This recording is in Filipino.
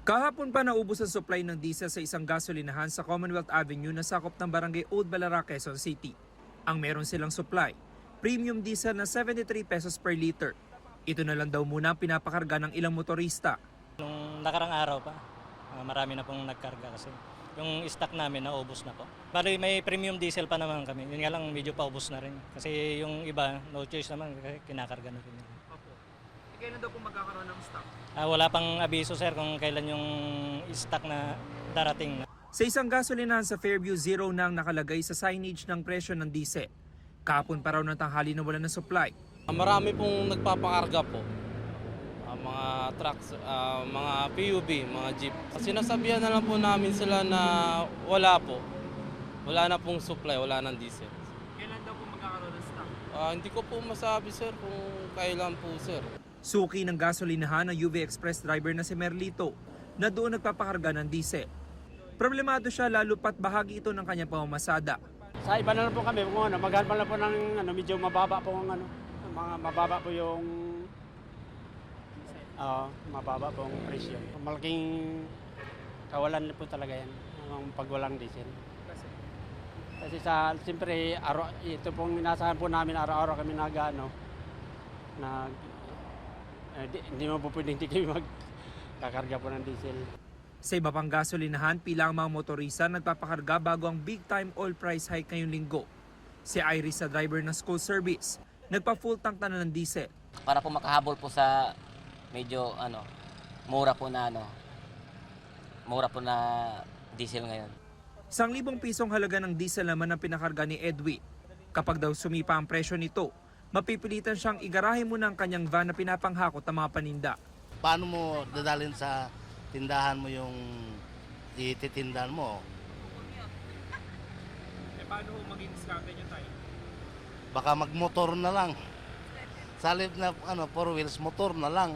Kahapon pa naubos ang supply ng diesel sa isang gasolinahan sa Commonwealth Avenue na sakop ng barangay Old Balara, Quezon City. Ang meron silang supply, premium diesel na 73 pesos per liter. Ito na lang daw muna ang pinapakarga ng ilang motorista. Nung nakarang araw pa, marami na pong nagkarga kasi yung stock namin naubos na po. Bali may premium diesel pa naman kami, yun nga lang medyo paubos na rin. Kasi yung iba, no choice naman, kinakarga na rin. Opo. Kailan daw po magkakaroon ng stock? Wala pang abiso sir kung kailan yung stock na darating. Sa isang gasolinahan sa Fairview, zero na ang nakalagay sa signage ng presyo ng diesel. Kahapon pa raw ng tanghali na wala ng supply. Marami pong nagpapakarga po. Mga trucks, mga PUV, mga jeep. Sinasabihan na lang po namin sila na wala po. Wala na pong supply, wala ng diesel. Kailan daw po magkakaroon ng stock? Hindi ko po masabi sir kung kailan po sir. Suki ng gasolinahan ng UV Express driver na si Merlito na doon nagpapakarga ng diesel. Problemado siya lalo pat bahagi ito ng kanyang pamamasada. Sa iba na lang po kami, kung ano, maghanap lang po ng medyo mababa po ang mga mababa po yung mababa po ang presyo. Malaking kawalan po talaga yan, ang pagwalang diesel. Kasi siyempre, ito pong inasahan po namin, araw-araw kami hindi mo po pwedeng hindi kayo magkakarga po ng diesel. Sa iba pang gasolinahan, pila ang mga motorista nagpapakarga bago ang big time oil price hike ngayong linggo. Si Iris sa driver ng school service, nagpa-full tank na ng diesel. Para po makahabol po sa medyo mura po na diesel ngayon. 1,000 pisong halaga ng diesel naman ang pinakarga ni Edwin. Kapag daw sumipa ang presyo nito, mapipilitan siyang igarahe muna ang kanyang van na pinapanghakot ng mga paninda. Paano mo dadalhin sa tindahan mo yung ititindahan mo? Paano maging diskarte niyo tayo? Baka magmotor na lang. Salib na 4 wheels, motor na lang.